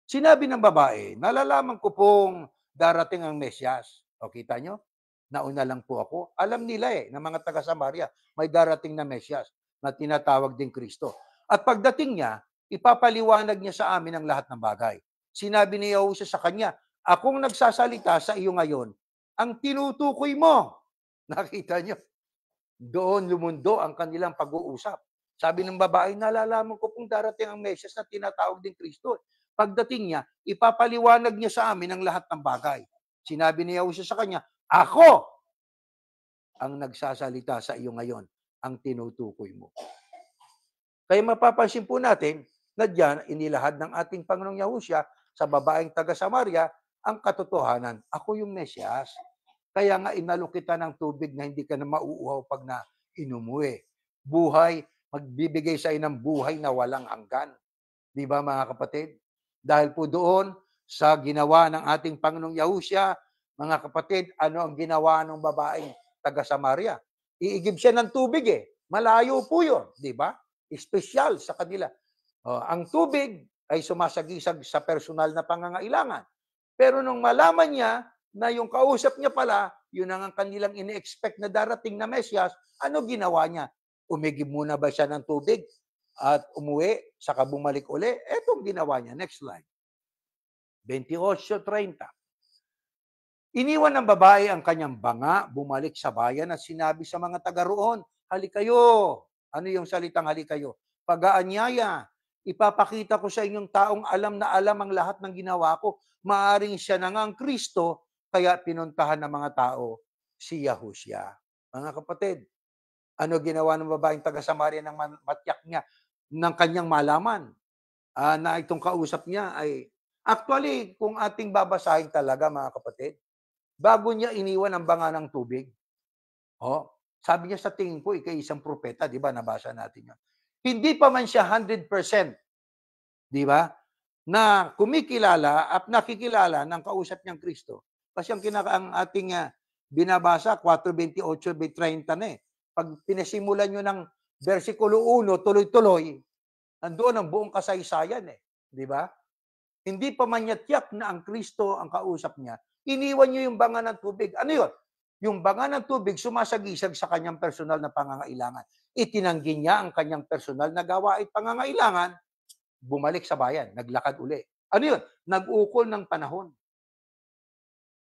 Sinabi ng babae, nalalaman ko pong darating ang Mesyas. O kita nyo? Nauna lang po ako. Alam nila ng mga taga-Samaria, may darating na Mesyas na tinatawag din Kristo. At pagdating niya, ipapaliwanag niya sa amin ang lahat ng bagay. Sinabi ni Yahusya sa kanya, akong nagsasalita sa iyo ngayon, ang tinutukoy mo. Nakita niyo? Doon lumundo ang kanilang pag-uusap. Sabi ng babae, nalalaman ko pong darating ang Mesyas na tinatawag din Kristo. Pagdating niya, ipapaliwanag niya sa amin ang lahat ng bagay. Sinabi ni Yahusya sa kanya, ako ang nagsasalita sa iyo ngayon, ang tinutukoy mo. Kaya mapapansin po natin na diyan inilahad ng ating Panginoong Yahusya sa babaeng taga-Samaria ang katotohanan. Ako yung Mesyas. Kaya nga inalok kita ng tubig na hindi ka na mauuhaw pag na inumuwi. Buhay, magbibigay sa ng buhay na walang hanggan. Di ba mga kapatid? Dahil po doon sa ginawa ng ating Panginoong Yahusya, mga kapatid, ano ang ginawa ng babaeng taga-Samaria? Iigib siya ng tubig Malayo po yun, di ba? Espesyal sa kanila. Ang tubig ay sumasagisag sa personal na pangangailangan. Pero nung malaman niya na yung kausap niya pala, yun ang kanilang ini-expect na darating na Mesyas, ano ginawa niya? Umigib muna ba siya ng tubig at umuwi, saka bumalik uli? Etong ginawa niya. Next slide. 28:30. Iniwan ng babae ang kanyang banga, bumalik sa bayan at sinabi sa mga taga roon, halikayo. Ano yung salitang halikayo? Pag-aanyaya. Ipapakita ko sa inyong taong alam na alam ang lahat ng ginawa ko. Maaring siya na nga ang Kristo, kaya pinuntahan ng mga tao si Yahusya. Mga kapatid, ano ginawa ng babaeng taga-Samaria ng matyak niya ng kanyang malaman? Na itong kausap niya ay, actually, kung ating babasahin talaga mga kapatid, bago niya iniwan ang banga ng tubig, sabi niya sa tingin ko, isang propeta, di ba? Nabasa natin yun. Hindi pa man siya 100%, di ba? Na kumikilala at nakikilala ng kausap niyang Kristo. Kasi ang ating binabasa, 4:28-30 na Pag pinasimulan nyo ng versikulo 1, tuloy-tuloy, nandoon ang buong kasaysayan Di ba? Hindi pa man niya tiyak na ang Kristo ang kausap niya, iniwan niyo yung banga ng tubig. Ano yun? Yung banga ng tubig sumasagisag sa kanyang personal na pangangailangan. Itinanggi niya ang kanyang personal na gawain pangangailangan, bumalik sa bayan, naglakad uli. Ano yun? Nag-ukol ng panahon.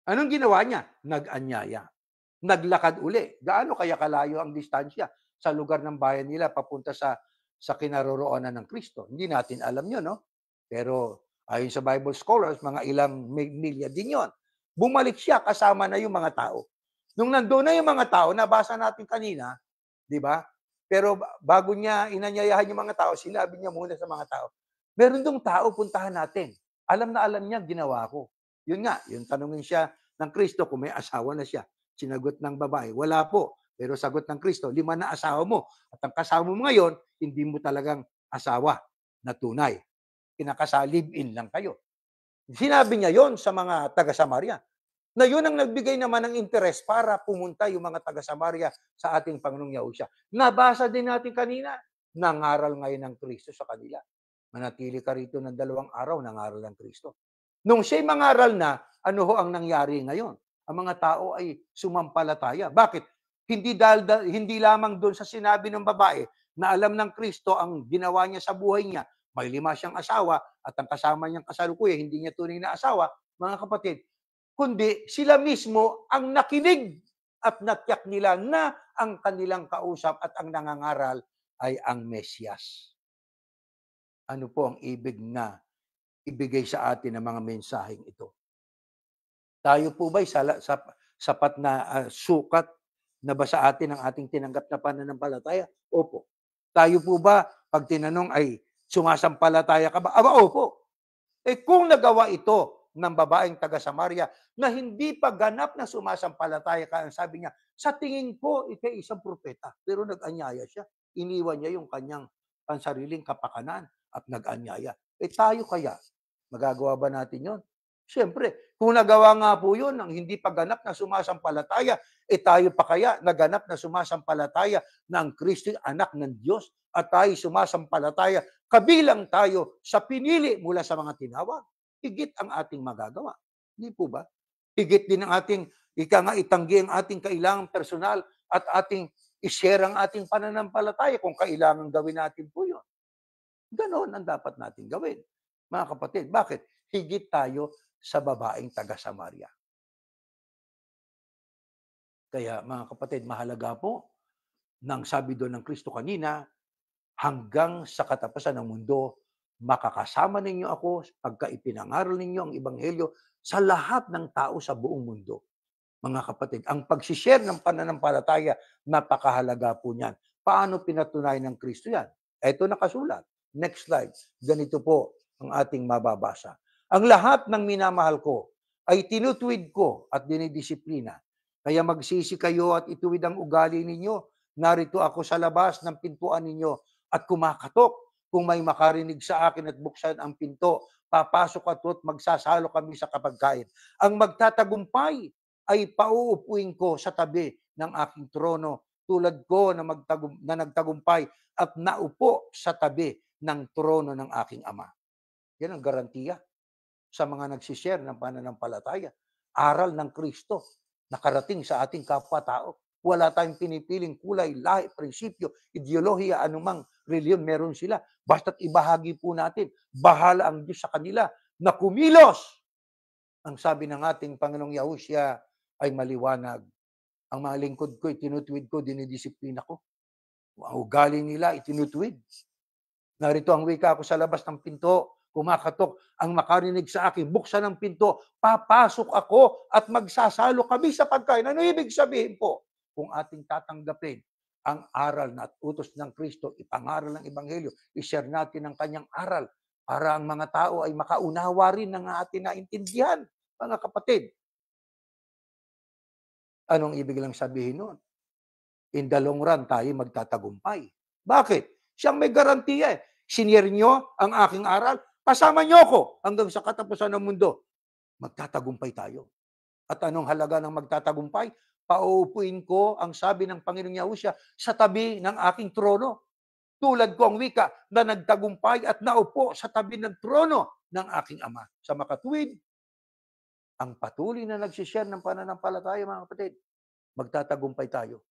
Anong ginawa niya? Nag-anyaya. Naglakad uli. Gaano kaya kalayo ang distansya sa lugar ng bayan nila papunta sa kinaroroonan ng Kristo? Hindi natin alam yun, no? Pero ayon sa Bible scholars, mga ilang milya din yon. Bumalik siya kasama na yung mga tao. Nung nandoon na yung mga tao, nabasa natin kanina, di ba? Pero bago niya inanyayahan yung mga tao, sinabi niya muna sa mga tao, meron dong tao, puntahan natin. Alam na alam niya, ginawa ko. Yun nga, yung tanungin siya ng Kristo kung may asawa na siya. Sinagot ng babae, wala po. Pero sagot ng Kristo, 5 na asawa mo. At ang kasama mo ngayon, hindi mo talagang asawa na tunay. Live-in lang kayo. Sinabi niya yon sa mga taga-Samaria. Na yun ang nagbigay naman ng interes para pumunta yung mga taga-Samaria sa ating Panginoong Yahusya. Nabasa din natin kanina, nangaral ngayon ng Kristo sa kanila. Manatili ka rito ng 2 araw, nangaral ng Kristo. Nung siya'y mangaral na, ano ho ang nangyari ngayon? Ang mga tao ay sumampalataya. Bakit? Hindi lamang doon sa sinabi ng babae na alam ng Kristo ang ginawa niya sa buhay niya. May 5 siyang asawa at ang kasama niyang kasalukuyan, hindi niya tunay na asawa, mga kapatid. Kundi sila mismo ang nakinig at natiyak nila na ang kanilang kausap at ang nangangaral ay ang Mesyas. Ano po ang ibig na ibigay sa atin ng mga mensaheng ito? Tayo po ba'y sapat na, sukat na ba sa atin ang ating tinanggap na pananampalataya? Opo. Tayo po ba 'pag tinanong ay sumasampalataya ka ba? Aba, opo. Eh, kung nagawa ito ng babaeng taga-Samaria na hindi pa ganap na sumasampalataya ka, ang sabi niya, "Sa tingin ko ika'y isang propeta." Pero nag-anyaya siya. Iniwan niya yung kanyang pansariling kapakanan at nag-anyaya. Eh, tayo kaya, magagawa ba natin yon? Siyempre, kung nagawa nga po yun ng hindi pa ganap na sumasampalataya, eh tayo pa kaya naganap na sumasampalataya na ang Kristo'y anak ng Diyos at tayo sumasampalataya kabilang tayo sa pinili mula sa mga tinawag, higit ang ating magagawa. Hindi po ba? Higit din ang ating, nga itanggi ang ating kailangang personal at ating ishare ang ating pananampalataya kung kailangan gawin natin po yun. Ganon ang dapat natin gawin. Mga kapatid, bakit? Higit tayo sa babaeng taga-Samaria. Kaya mga kapatid, mahalaga po, nang sabi doon ng Kristo kanina, hanggang sa katapusan ng mundo, makakasama ninyo ako pagka ipinangaral ninyo ang Ebanghelyo sa lahat ng tao sa buong mundo. Mga kapatid, ang pag-share ng pananampalataya, napakahalaga po niyan. Paano pinatunayan ng Kristo yan? Ito nakasulat. Next slide. Ganito po ang ating mababasa. Ang lahat ng minamahal ko ay tinutuwid ko at dinidisiplina. Kaya magsisi kayo at ituwid ang ugali ninyo. Narito ako sa labas ng pintuan ninyo at kumakatok. Kung may makarinig sa akin at buksan ang pinto, papasok at magsasalo kami sa kapagkain. Ang magtatagumpay ay pauupuin ko sa tabi ng aking trono tulad ko na nagtagumpay at naupo sa tabi ng trono ng aking ama. Yan ang garantiya sa mga nagsishare ng pananampalataya. Aral ng Kristo nakarating sa ating kapwa-tao. Wala tayong pinipiling kulay, lahi, prinsipyo, ideolohiya, anumang reliyon meron sila. Basta't ibahagi po natin, bahala ang Diyos sa kanila na kumilos. Ang sabi ng ating Panginoong Yahushua ay maliwanag. Ang mga lingkod ko, itinutuwid ko, dinidisiplina ko. Ang ugali nila, itinutuwid. Narito ang wika ko sa labas ng pinto, kumakatok, ang makarinig sa akin, buksan ang pinto, papasok ako at magsasalo kami sa pagkain. Ano ibig sabihin po? Kung ating tatanggapin ang aral na at utos ng Kristo, ipangaral ng Ebanghelyo, ishare natin ang kanyang aral para ang mga tao ay makaunawa rin ng ating naintindihan. Mga kapatid, anong ibig lang sabihin nun? In the long run, tayo magtatagumpay. Bakit? Siyang may garantiya eh. Sinier nyo ang aking aral, kasama nyo ako hanggang sa katapusan ng mundo. Magtatagumpay tayo. At anong halaga ng magtatagumpay? Pauupuin ko ang sabi ng Panginoong Yahushua sa tabi ng aking trono. Tulad ko ang wika na nagtagumpay at naupo sa tabi ng trono ng aking ama. Sa makatuwid, ang patuloy na nagsishare ng pananampalataya, mga kapatid, magtatagumpay tayo.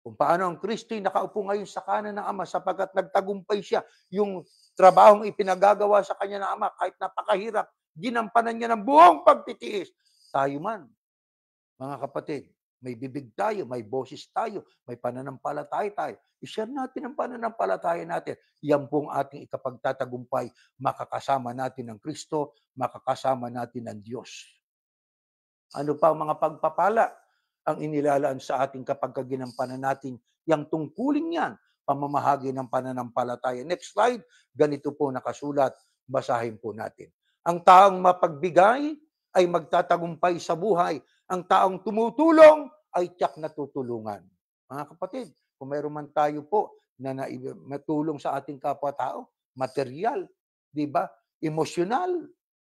Kung paano ang Kristo'y nakaupo ngayon sa kanan ng Ama sapagkat nagtagumpay siya. Yung trabahong ipinagagawa sa kanya ng Ama, kahit napakahirap, ginampanan niya ng buong pagtitiis. Tayo man, mga kapatid, may bibig tayo, may boses tayo, may pananampalataya tayo. I-share natin ang pananampalataya natin. Yan pong ating ikapagtatagumpay. Makakasama natin ang Kristo, makakasama natin ang Diyos. Ano pa ang mga pagpapala ang inilalaan sa ating kapag ginampanan natin yang tungkulin yan, pamamahagi ng pananampalataya. Next slide, ganito po nakasulat, basahin po natin. Ang taong mapagbigay ay magtatagumpay sa buhay. Ang taong tumutulong ay tiyak na tutulungan. Mga kapatid, kung mayroon man tayo po na matulong sa ating kapwa-tao, material, di ba? Emosyonal,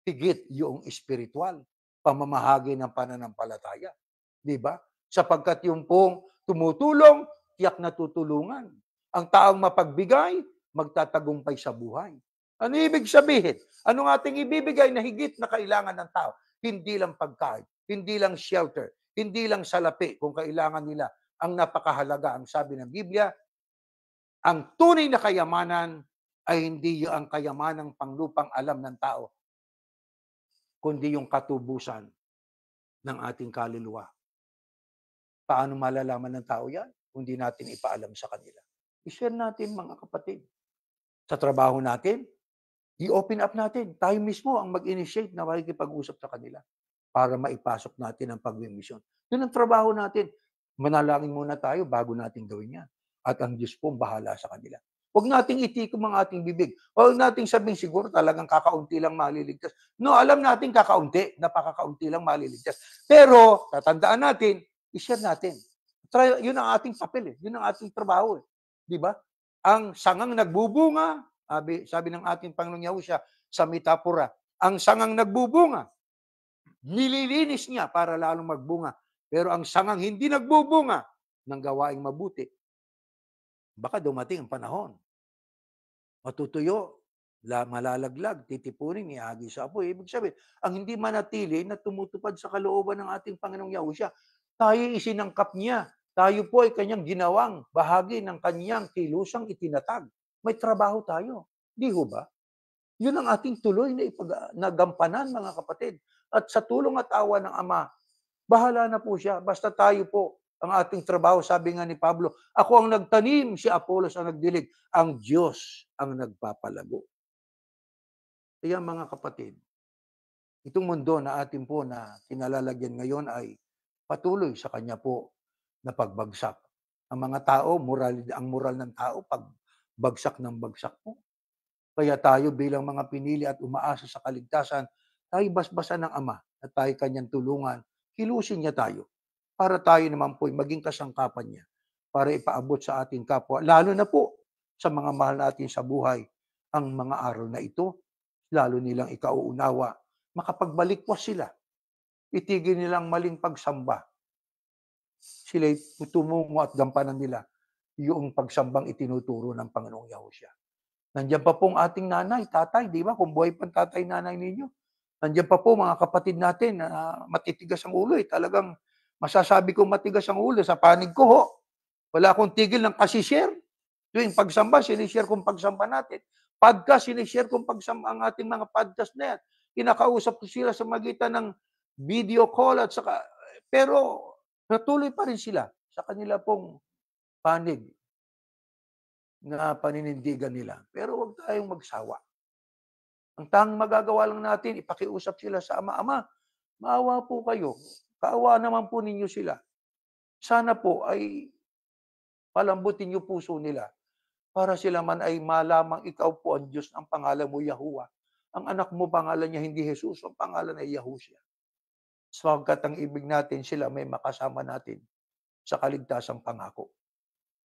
higit yung espiritual, pamamahagi ng pananampalataya. Di ba? Sapagkat yung pong tumutulong, tiyak na tutulungan. Ang taong mapagbigay, magtatagumpay sa buhay. Ano ibig sabihin? Anong ating ibibigay na higit na kailangan ng tao? Hindi lang pagkain, hindi lang shelter, hindi lang salapi kung kailangan nila. Ang napakahalaga, ang sabi ng Biblia, ang tunay na kayamanan ay hindi ang kayamanang panglupang alam ng tao, kundi yung katubusan ng ating kaluluwa. Paano malalaman ng tao yan? Kung di natin ipaalam sa kanila. I-share natin, mga kapatid. Sa trabaho natin, i-open up natin. Tayo mismo ang mag-initiate na makikipag-usap sa kanila. para maipasok natin ang pagmimisyon. Yun ang trabaho natin. Manalangin muna tayo bago natin gawin yan. At ang Diyos po bahala sa kanila. Huwag nating itikom ang ating bibig. Huwag nating sabihin siguro talagang kakaunti lang maliligtas. No, alam natin kakaunti, napakakaunti lang maliligtas. Pero, tatandaan natin, i-share natin. Yun ang ating papel eh. Yun ang ating trabaho eh. Di ba? Ang sangang nagbubunga, sabi ng ating Panginoong Yahushua sa Metapora, ang sangang nagbubunga, nililinis niya para lalong magbunga. Pero ang sangang hindi nagbubunga ng gawaing mabuti, baka dumating ang panahon, matutuyo, malalaglag, titipunin, iagi sa apoy. Ibig sabihin, ang hindi manatili na tumutupad sa kalooban ng ating Panginoong Yahushua, tayo isinangkap niya. Tayo po ay kanyang ginawang bahagi ng kanyang kilusang itinatag. May trabaho tayo. Di ho ba? Yun ang ating tuloy na nagampanan, mga kapatid. At sa tulong at awa ng Ama, bahala na po siya. Basta tayo po, ang ating trabaho, sabi nga ni Pablo, ako ang nagtanim, si Apolos ang nagdilig, ang Diyos ang nagpapalago. Kaya mga kapatid, itong mundo na atin po na kinalalagyan ngayon ay patuloy sa kanya po na pagbagsak. Ang mga tao, ang moral ng tao, pagbagsak ng bagsak po. Kaya tayo bilang mga pinili at umaasa sa kaligtasan, tayo basbasan ng Ama at tayo kanyang tulungan, kilusin niya tayo para tayo naman po maging kasangkapan niya para ipaabot sa ating kapwa, lalo na po sa mga mahal natin sa buhay, ang mga araw na ito, lalo nilang ikauunawa, makapagbalikwas sila, itigil nilang maling pagsamba. Sila'y tumungo at gampanan nila yung pagsambang itinuturo ng Panginoong Yahushua. Nandiyan pa pong ating nanay, tatay, di ba? Kung buhay pa tatay, nanay ninyo. Nandiyan pa po mga kapatid natin na matitigas ang ulo. Talagang masasabi kong matigas ang ulo sa panig ko ho. Wala akong tigil ng kasishare. Tuwing pagsamba, sinishare kong pagsamba natin. Podcast, sinishare kong pagsamba ang ating mga podcast na yan. Kinakausap ko sila sa magitan ng video call at saka, pero natuloy pa rin sila sa kanila pong panig na paninindigan nila. Pero huwag tayong magsawa. Ang tanging magagawa lang natin, ipakiusap sila sa Ama. Ama, maawa po kayo. Kaawa naman po ninyo sila. Sana po ay palambutin niyo puso nila para sila man ay malamang ikaw po ang Diyos, ang pangalan mo Yahuwah. Ang anak mo, pangalan niya hindi Jesus, ang pangalan ay Yahushua. Sapagkat ang ibig natin sila may makasama natin sa kaligtasang pangako.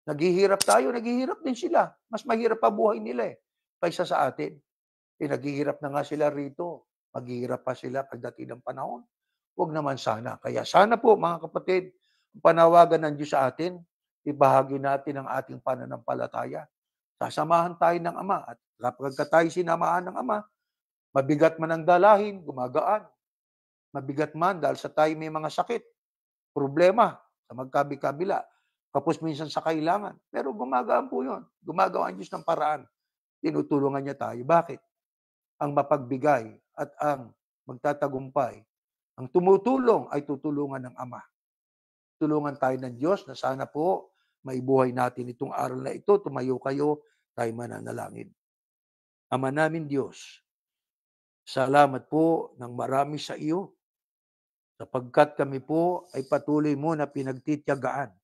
Naghihirap tayo, naghihirap din sila. Mas mahirap pa buhay nila kaysa sa atin. Naghihirap na nga sila rito. Maghihirap pa sila pagdating ng panahon. Huwag naman sana. Kaya sana po mga kapatid, panawagan ng Diyos sa atin, ibahagi natin ang ating pananampalataya. Sasamahan tayo ng Ama. At kapag tayo sinamahan ng Ama, mabigat man ang dalahin, gumagaan. Mabigat man dahil sa tayo may mga sakit, problema, sa magkabi-kabila, kapos minsan sa kailangan. Pero gumagaan po yun. Gumagawa ang Diyos ng paraan. Tinutulungan niya tayo. Bakit? Ang mapagbigay at ang magtatagumpay, ang tumutulong ay tutulungan ng Ama. Tulungan tayo ng Diyos na sana po maibuhay natin itong aral na ito. Tumayo kayo, tayo mananalangin. Ama namin Diyos, salamat po ng marami sa iyo sapagkat kami po ay patuloy mo na pinagtitiyagaan.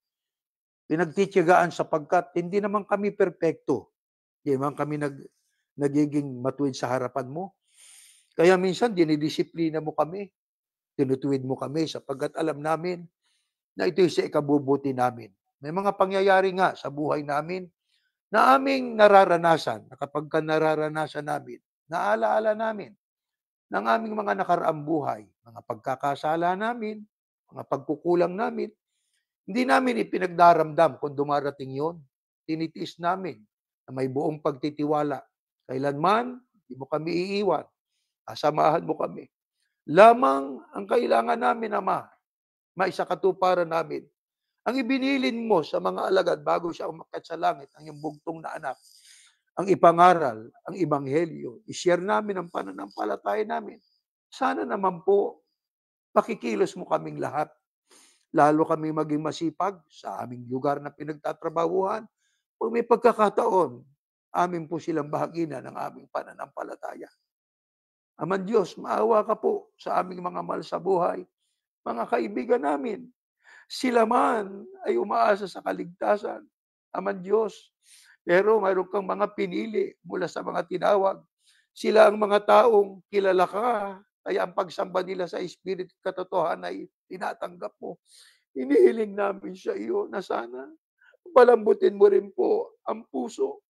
Pinagtitiyagaan sapagkat hindi naman kami perpekto. Hindi naman kami nagiging matuwid sa harapan mo. Kaya minsan dinidisiplina mo kami, tinutuwid mo kami sapagkat alam namin na ito'y sa ikabubuti namin. May mga pangyayari nga sa buhay namin na aming nararanasan, na kapag nararanasan namin, naalaala namin ng aming mga nakaraang buhay, mga pagkakasala namin, mga pagkukulang namin, hindi namin ipinagdaramdam kung dumarating yon. Tinitiis namin na may buong pagtitiwala. Kailanman, hindi mo kami iiwan. Asamahan mo kami. Lamang ang kailangan namin, Ama, maisakatuparan namin. Ang ibinilin mo sa mga alagad bago siya umakyat sa langit, ang iyong bugtong na anak, ang ipangaral, ang ebanghelyo, ishare namin ang pananampalataya namin. Sana naman po, pakikilos mo kaming lahat. Lalo kami maging masipag sa aming lugar na pinagtatrabahuhan. Kung may pagkakataon, amin po silang bahagina ng aming pananampalataya. Amang Diyos, maawa ka po sa aming mga mahal sa buhay, mga kaibigan namin. Sila man ay umaasa sa kaligtasan, Amang Diyos. Pero mayroon kang mga pinili mula sa mga tinawag. Sila ang mga taong kilala ka, kaya ang pagsamba nila sa Espiritu at katotohanan ay tinatanggap mo. Inihiling namin sa iyo na sana palambutin mo rin po ang puso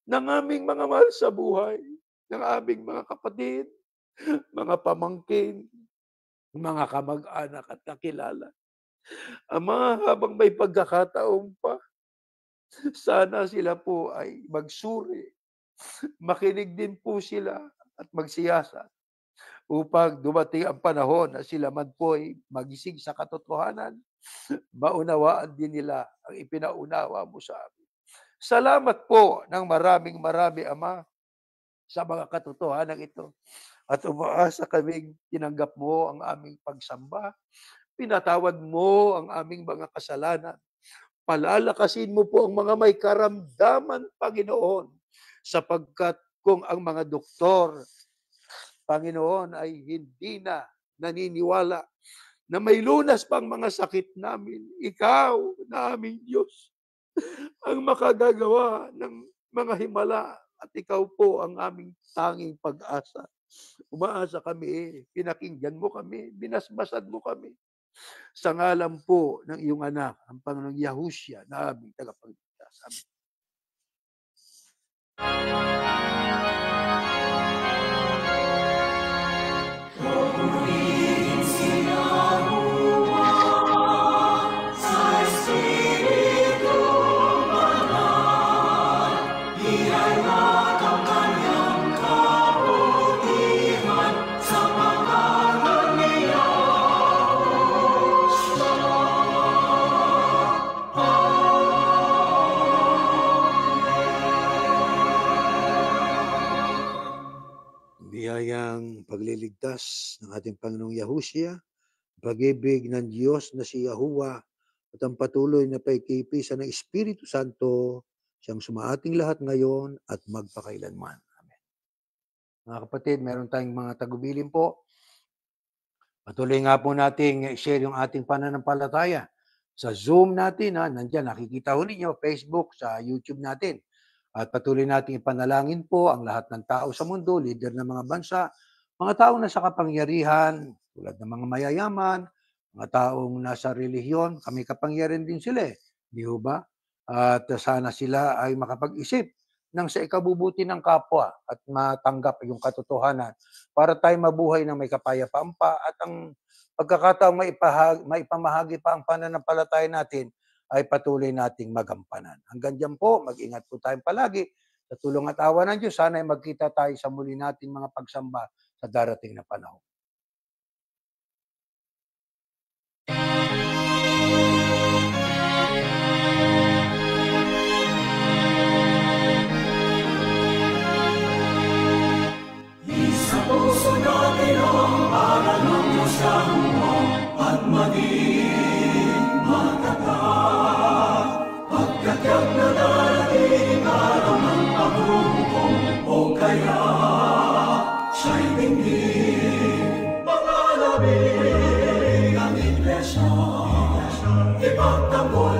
ng aming mga mahal sa buhay, ng aming mga kapatid, mga pamangkin, mga kamag-anak at kakilala. Ama, habang may pagkakataon pa, sana sila po ay magsuri, makinig din po sila at magsiyasat upang dumating ang panahon na sila man po ay magising sa katotohanan, maunawaan din nila ang ipinaunawa mo sa amin. Salamat po ng maraming marami, Ama, sa mga katotohanan ito. At umaasa kaming tinanggap mo ang aming pagsamba, pinatawad mo ang aming mga kasalanan, palalakasin mo po ang mga may karamdaman, Panginoon, sapagkat kung ang mga doktor, Panginoon, ay hindi na naniniwala na may lunas pang mga sakit namin, ikaw na aming Diyos ang makagagawa ng mga himala at ikaw po ang aming tanging pag-asa. Umaasa kami, pinakinggan mo kami, binasbasad mo kami. Sa ngalan po ng iyong anak, ang Panginoong Yahushua, na aming tagapagligtas. Amen. Biyayang pagliligtas ng ating Panginoong Yahushua, pag-ibig ng Diyos na si Yahuwah, at ang patuloy na pagkikiisa ng Espiritu Santo, siyang sumaating lahat ngayon at magpakailanman. Amen. Mga kapatid, meron tayong mga tagubilin po. Patuloy nga po nating share yung ating pananampalataya. Sa Zoom natin, nandyan, nakikita ho ninyo, Facebook, sa YouTube natin. At patuloy nating ipanalangin po ang lahat ng tao sa mundo, leader ng mga bansa, mga taong nasa kapangyarihan, tulad ng mga mayayaman, mga taong nasa relihiyon, kami kapangyarihan din sila di ba? At sana sila ay makapag-isip ng sa ikabubuti ng kapwa at matanggap yung katotohanan para tayo mabuhay ng may kapayapaan pa at ang pagkakataong maipamahagi pa ang pananampalataya natin ay patuloy nating magampanan. Hanggang dyan po, mag-ingat po tayong palagi. Sa tulong at awa ng Diyos, sana ay magkita tayo sa muli nating mga pagsamba sa darating na panahon. Isa puso natin ang aral ng Diyos Yahuwa at maging matatag. Pagkatyag na darating araw ng paghuhukom o kaya siya'y tingin pangalabing ang iglesia. Ipagtanggol